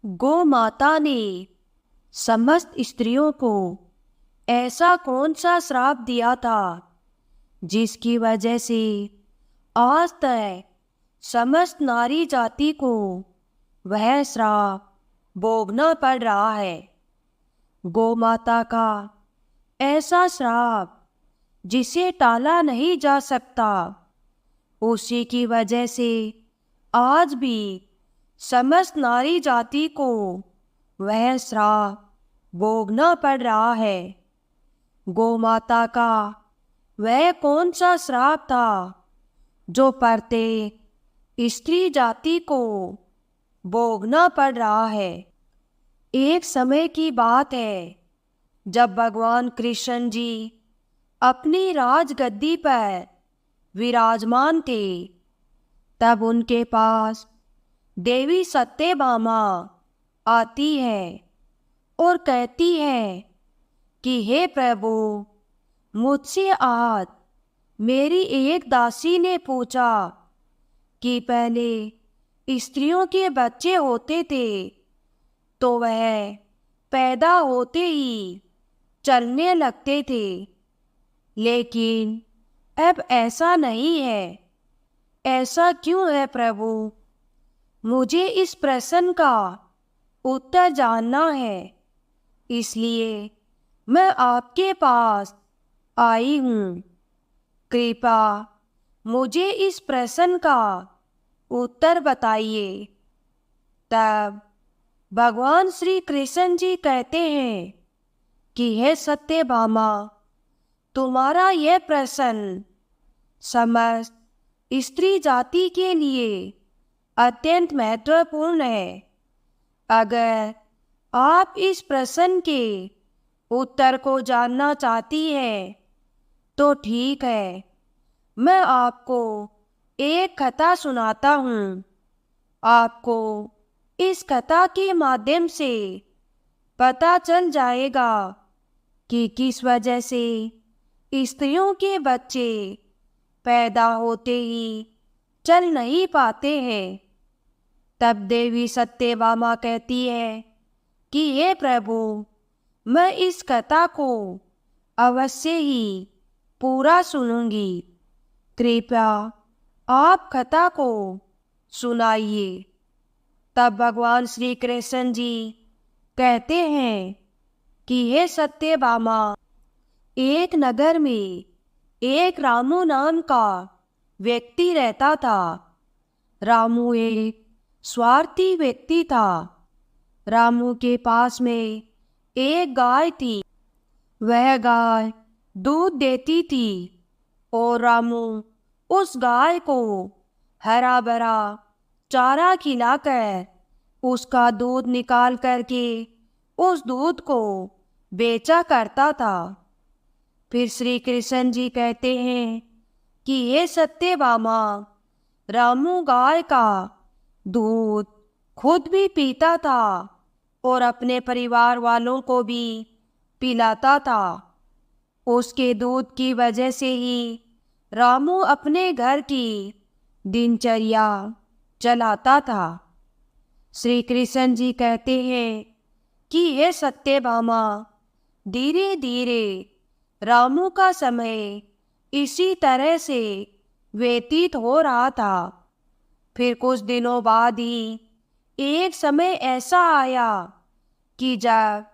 गौ माता ने समस्त स्त्रियों को ऐसा कौन सा श्राप दिया था जिसकी वजह से आज तक समस्त नारी जाति को वह श्राप भोगना पड़ रहा है। गौ माता का ऐसा श्राप जिसे टाला नहीं जा सकता, उसी की वजह से आज भी समस्त नारी जाति को वह श्राप भोगना पड़ रहा है। गौ माता का वह कौन सा श्राप था जो प्रत्येक स्त्री जाति को भोगना पड़ रहा है। एक समय की बात है जब भगवान कृष्ण जी अपनी राजगद्दी पर विराजमान थे, तब उनके पास देवी सत्यभामा आती है और कहती है कि हे प्रभु, मुझसे आज मेरी एक दासी ने पूछा कि पहले स्त्रियों के बच्चे होते थे तो वह पैदा होते ही चलने लगते थे, लेकिन अब ऐसा नहीं है। ऐसा क्यों है प्रभु? मुझे इस प्रश्न का उत्तर जानना है, इसलिए मैं आपके पास आई हूँ। कृपया मुझे इस प्रश्न का उत्तर बताइए। तब भगवान श्री कृष्ण जी कहते हैं कि हे सत्यभामा, तुम्हारा यह प्रश्न समस्त स्त्री जाति के लिए अत्यंत महत्वपूर्ण है। अगर आप इस प्रश्न के उत्तर को जानना चाहती हैं तो ठीक है, मैं आपको एक कथा सुनाता हूँ। आपको इस कथा के माध्यम से पता चल जाएगा कि किस वजह से स्त्रियों के बच्चे पैदा होते ही चल नहीं पाते हैं। तब देवी सत्यभामा कहती है कि हे प्रभु, मैं इस कथा को अवश्य ही पूरा सुनूंगी। कृपया आप कथा को सुनाइए। तब भगवान श्री कृष्ण जी कहते हैं कि हे सत्यभामा, एक नगर में एक रामू नाम का व्यक्ति रहता था। रामू एक स्वार्थी व्यक्ति था। रामू के पास में एक गाय थी। वह गाय दूध देती थी और रामू उस गाय को हरा भरा चारा खिलाकर उसका दूध निकाल करके उस दूध को बेचा करता था। फिर श्री कृष्ण जी कहते हैं कि ये सत्यभामा, रामू गाय का दूध खुद भी पीता था और अपने परिवार वालों को भी पिलाता था। उसके दूध की वजह से ही रामू अपने घर की दिनचर्या चलाता था। श्री कृष्ण जी कहते हैं कि ये सत्यभामा, धीरे धीरे रामू का समय इसी तरह से व्यतीत हो रहा था। फिर कुछ दिनों बाद ही एक समय ऐसा आया कि जब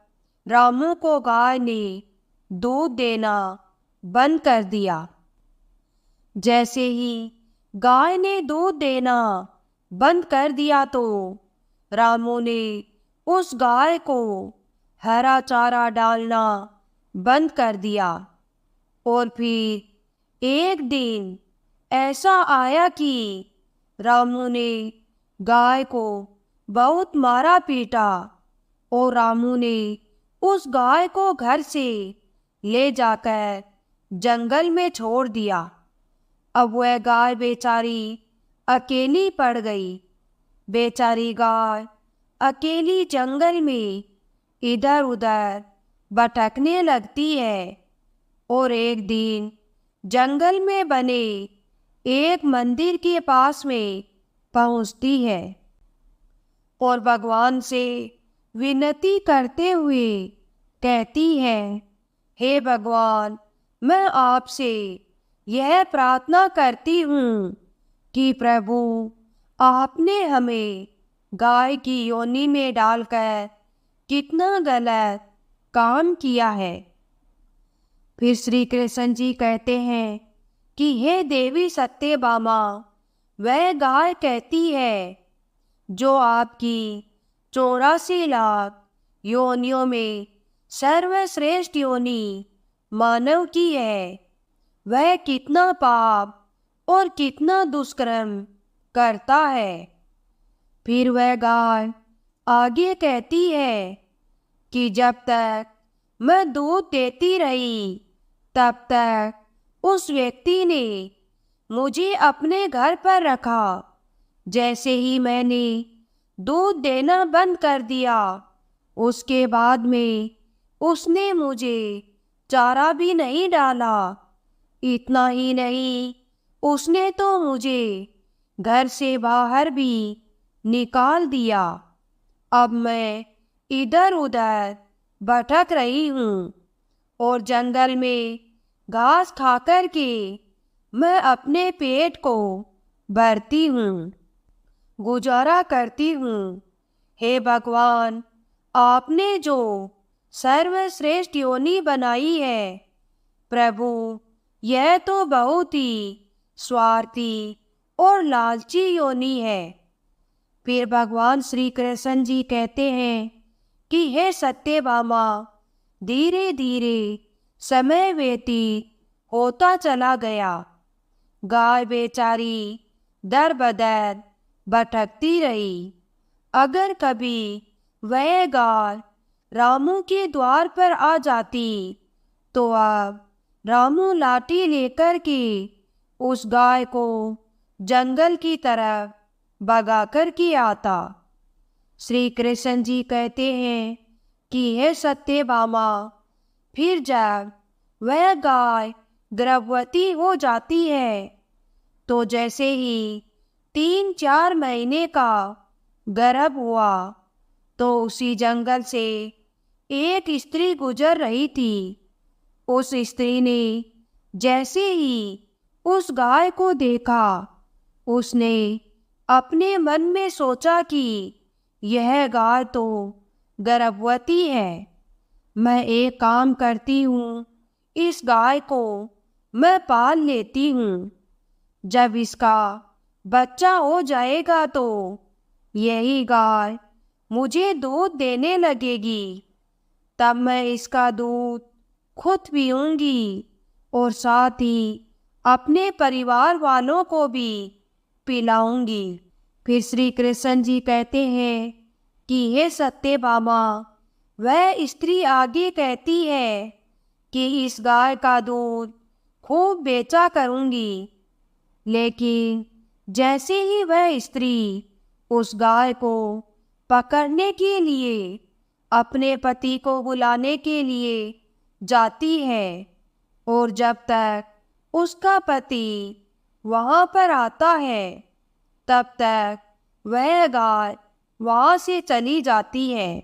रामू को गाय ने दूध देना बंद कर दिया। जैसे ही गाय ने दूध देना बंद कर दिया तो रामू ने उस गाय को हरा चारा डालना बंद कर दिया। और फिर एक दिन ऐसा आया कि रामू ने गाय को बहुत मारा पीटा और रामू ने उस गाय को घर से ले जाकर जंगल में छोड़ दिया। अब वह गाय बेचारी अकेली पड़ गई। बेचारी गाय अकेली जंगल में इधर उधर भटकने लगती है और एक दिन जंगल में बने एक मंदिर के पास में पहुंचती है। और भगवान से विनती करते हुए कहती है, हे भगवान, मैं आपसे यह प्रार्थना करती हूँ कि प्रभु, आपने हमें गाय की योनि में डालकर कितना गलत काम किया है। फिर श्री कृष्ण जी कहते हैं कि हे देवी सत्यभामा, वह गाय कहती है जो आपकी 84 लाख योनियों में सर्वश्रेष्ठ योनि मानव की है, वह कितना पाप और कितना दुष्कर्म करता है। फिर वह गाय आगे कहती है कि जब तक मैं दूध देती रही, तब तक उस व्यक्ति ने मुझे अपने घर पर रखा। जैसे ही मैंने दूध देना बंद कर दिया, उसके बाद में उसने मुझे चारा भी नहीं डाला। इतना ही नहीं, उसने तो मुझे घर से बाहर भी निकाल दिया। अब मैं इधर उधर भटक रही हूँ और जंगल में घास खाकर के मैं अपने पेट को भरती हूँ, गुजारा करती हूँ। हे भगवान, आपने जो सर्वश्रेष्ठ योनि बनाई है, प्रभु, यह तो बहुत ही स्वार्थी और लालची योनि है। फिर भगवान श्री कृष्ण जी कहते हैं कि हे सत्यभामा, धीरे धीरे समय व्यतीत होता चला गया। गाय बेचारी दर बदर भटकती रही। अगर कभी वह गाय रामू के द्वार पर आ जाती, तो अब रामू लाठी लेकर के उस गाय को जंगल की तरफ भगा कर के आता। श्री कृष्ण जी कहते हैं कि हे सत्यभामा, फिर जब वह गाय गर्भवती हो जाती है, तो जैसे ही 3-4 महीने का गर्भ हुआ, तो उसी जंगल से एक स्त्री गुजर रही थी। उस स्त्री ने जैसे ही उस गाय को देखा, उसने अपने मन में सोचा कि यह गाय तो गर्भवती है। मैं एक काम करती हूँ, इस गाय को मैं पाल लेती हूँ। जब इसका बच्चा हो जाएगा तो यही गाय मुझे दूध देने लगेगी। तब मैं इसका दूध खुद पीऊँगी और साथ ही अपने परिवार वालों को भी पिलाऊंगी। फिर श्री कृष्ण जी कहते हैं कि हे सत्यभामा, वह स्त्री आगे कहती है कि इस गाय का दूध खूब बेचा करूंगी। लेकिन जैसे ही वह स्त्री उस गाय को पकड़ने के लिए अपने पति को बुलाने के लिए जाती है, और जब तक उसका पति वहाँ पर आता है, तब तक वह गाय वहाँ से चली जाती है।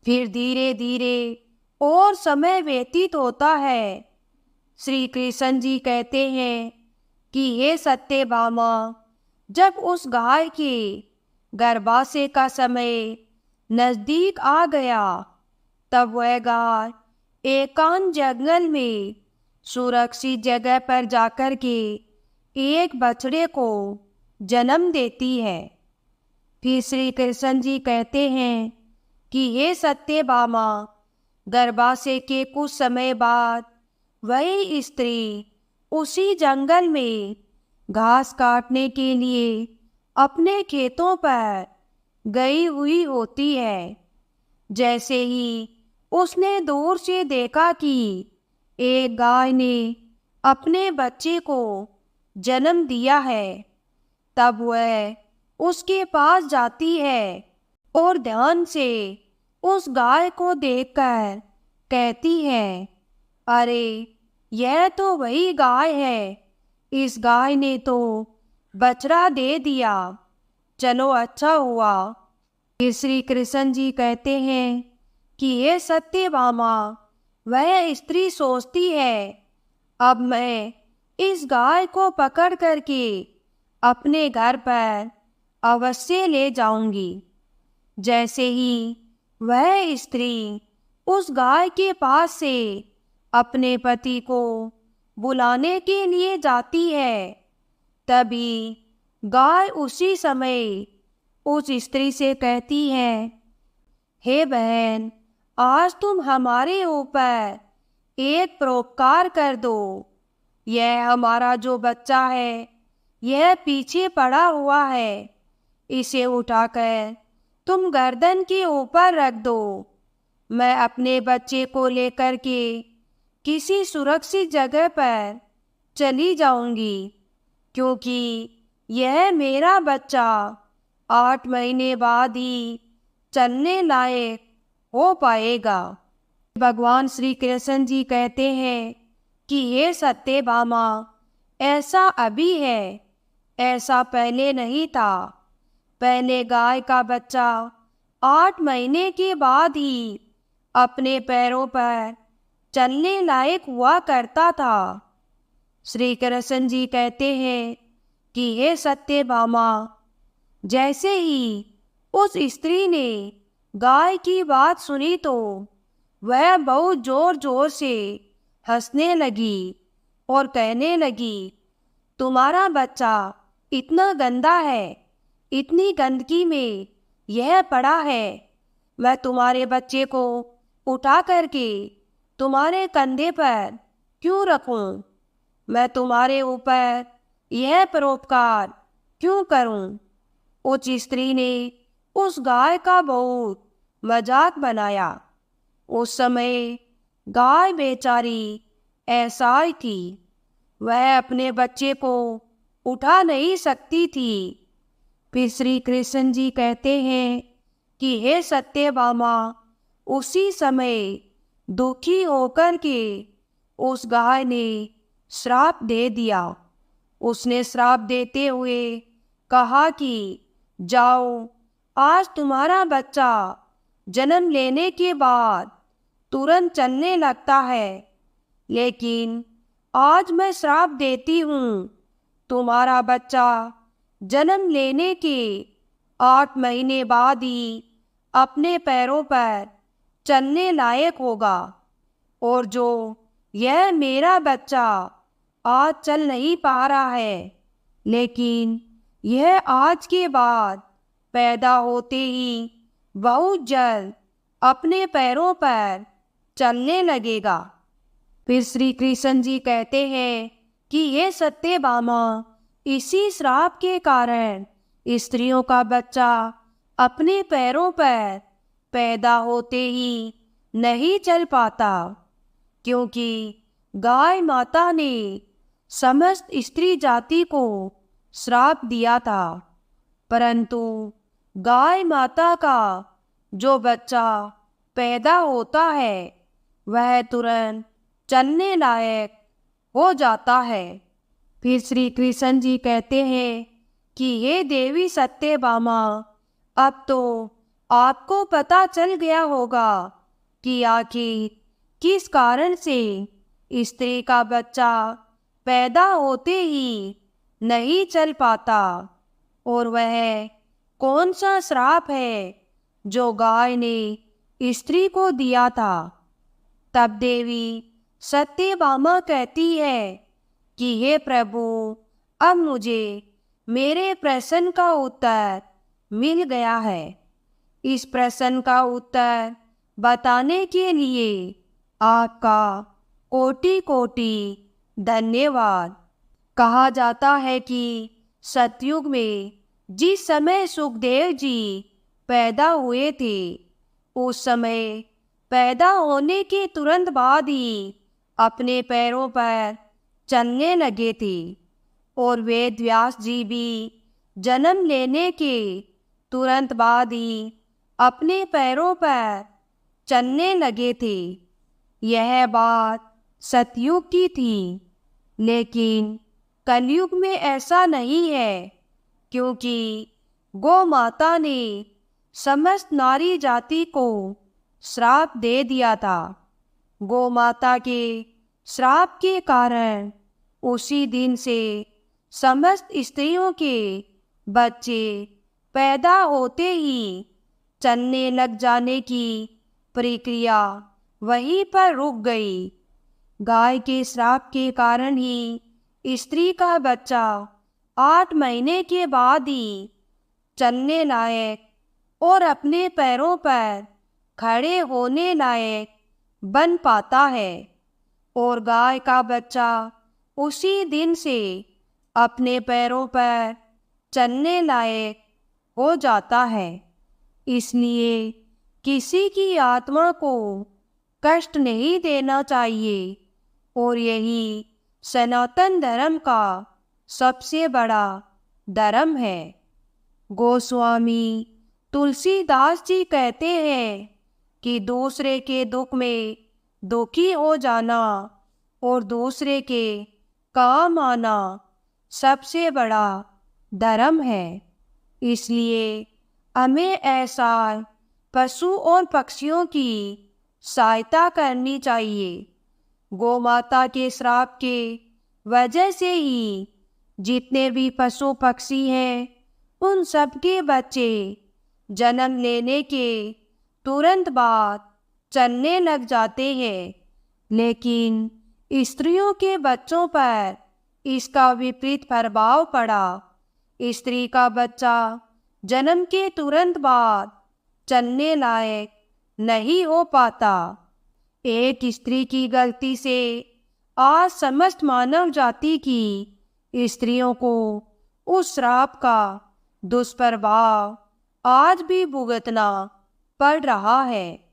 फिर धीरे धीरे और समय व्यतीत होता है। श्री कृष्ण जी कहते हैं कि हे सत्यभामा, जब उस गाय के गर्भाशय का समय नज़दीक आ गया, तब वह गाय एकांत जंगल में सुरक्षित जगह पर जाकर के एक बछड़े को जन्म देती है। फिर श्री कृष्ण जी कहते हैं कि हे सत्यभामा, गर्भाशय के कुछ समय बाद वही स्त्री उसी जंगल में घास काटने के लिए अपने खेतों पर गई हुई होती है। जैसे ही उसने दूर से देखा कि एक गाय ने अपने बच्चे को जन्म दिया है, तब वह उसके पास जाती है और ध्यान से उस गाय को देखकर कहती है, अरे, यह तो वही गाय है। इस गाय ने तो बछड़ा दे दिया। चलो, अच्छा हुआ फिर श्री कृष्ण जी कहते हैं कि ये सत्यभामा, वह स्त्री सोचती है अब मैं इस गाय को पकड़ करके अपने घर पर अवश्य ले जाऊंगी। जैसे ही वह स्त्री उस गाय के पास से अपने पति को बुलाने के लिए जाती है, तभी गाय उसी समय उस स्त्री से कहती है, हे बहन, आज तुम हमारे ऊपर एक परोपकार कर दो। यह हमारा जो बच्चा है, यह पीछे पड़ा हुआ है, इसे उठाकर तुम गर्दन के ऊपर रख दो। मैं अपने बच्चे को लेकर के किसी सुरक्षित जगह पर चली जाऊंगी, क्योंकि यह मेरा बच्चा 8 महीने बाद ही चलने लायक हो पाएगा। भगवान श्री कृष्ण जी कहते हैं कि ये सत्यभामा, ऐसा अभी है, ऐसा पहले नहीं था। पहले गाय का बच्चा 8 महीने के बाद ही अपने पैरों पर चलने लायक हुआ करता था। श्री कृष्ण जी कहते हैं कि ये सत्यभामा, जैसे ही उस स्त्री ने गाय की बात सुनी तो वह बहुत जोर जोर से हंसने लगी और कहने लगी, तुम्हारा बच्चा इतना गंदा है, इतनी गंदगी में यह पड़ा है। मैं तुम्हारे बच्चे को उठा करके तुम्हारे कंधे पर क्यों रखूं? मैं तुम्हारे ऊपर यह परोपकार क्यों करूं? उस स्त्री ने उस गाय का बहुत मजाक बनाया। उस समय गाय बेचारी असहाय थी, वह अपने बच्चे को उठा नहीं सकती थी। फिर श्री कृष्ण जी कहते हैं कि हे सत्यभामा, उसी समय दुखी होकर के उस गाय ने श्राप दे दिया। उसने श्राप देते हुए कहा कि जाओ, आज तुम्हारा बच्चा जन्म लेने के बाद तुरंत चलने लगता है, लेकिन आज मैं श्राप देती हूँ, तुम्हारा बच्चा जन्म लेने के 8 महीने बाद ही अपने पैरों पर चलने लायक होगा। और जो यह मेरा बच्चा आज चल नहीं पा रहा है, लेकिन यह आज के बाद पैदा होते ही बहुत जल्द अपने पैरों पर चलने लगेगा। फिर श्री कृष्ण जी कहते हैं कि ये सत्यभामा, इसी श्राप के कारण स्त्रियों का बच्चा अपने पैरों पर पैदा होते ही नहीं चल पाता, क्योंकि गाय माता ने समस्त स्त्री जाति को श्राप दिया था। परंतु गाय माता का जो बच्चा पैदा होता है, वह तुरंत चलने लायक हो जाता है। फिर श्री कृष्ण जी कहते हैं कि ये देवी सत्यभामा, अब तो आपको पता चल गया होगा कि आखिर किस कारण से स्त्री का बच्चा पैदा होते ही नहीं चल पाता, और वह कौन सा श्राप है जो गाय ने स्त्री को दिया था। तब देवी सत्यभामा कहती है कि हे प्रभु, अब मुझे मेरे प्रश्न का उत्तर मिल गया है। इस प्रश्न का उत्तर बताने के लिए आपका कोटि कोटि धन्यवाद। कहा जाता है कि सतयुग में जिस समय सुखदेव जी पैदा हुए थे, उस समय पैदा होने के तुरंत बाद ही अपने पैरों पर चलने लगे थे, और वेद व्यास जी भी जन्म लेने के तुरंत बाद ही अपने पैरों पर चलने लगे थे। यह बात सतयुग की थी, लेकिन कलयुग में ऐसा नहीं है, क्योंकि गौ माता ने समस्त नारी जाति को श्राप दे दिया था। गोमाता के श्राप के कारण उसी दिन से समस्त स्त्रियों के बच्चे पैदा होते ही चलने लग जाने की प्रक्रिया वहीं पर रुक गई। गाय के श्राप के कारण ही स्त्री का बच्चा 8 महीने के बाद ही चलने लायक और अपने पैरों पर खड़े होने लायक बन पाता है, और गाय का बच्चा उसी दिन से अपने पैरों पर चलने लायक हो जाता है। इसलिए किसी की आत्मा को कष्ट नहीं देना चाहिए, और यही सनातन धर्म का सबसे बड़ा धर्म है। गोस्वामी तुलसीदास जी कहते हैं कि दूसरे के दुख में दुखी हो जाना और दूसरे के काम आना सबसे बड़ा धर्म है। इसलिए हमें ऐसा पशु और पक्षियों की सहायता करनी चाहिए। गोमाता के श्राप के वजह से ही जितने भी पशु पक्षी हैं उन सबके बच्चे जन्म लेने के तुरंत बाद चलने लग जाते हैं, लेकिन स्त्रियों के बच्चों पर इसका विपरीत प्रभाव पड़ा। स्त्री का बच्चा जन्म के तुरंत बाद चलने लायक नहीं हो पाता। एक स्त्री की गलती से आज समस्त मानव जाति की स्त्रियों को उस श्राप का दुष्प्रभाव आज भी भुगतना पड़ रहा है।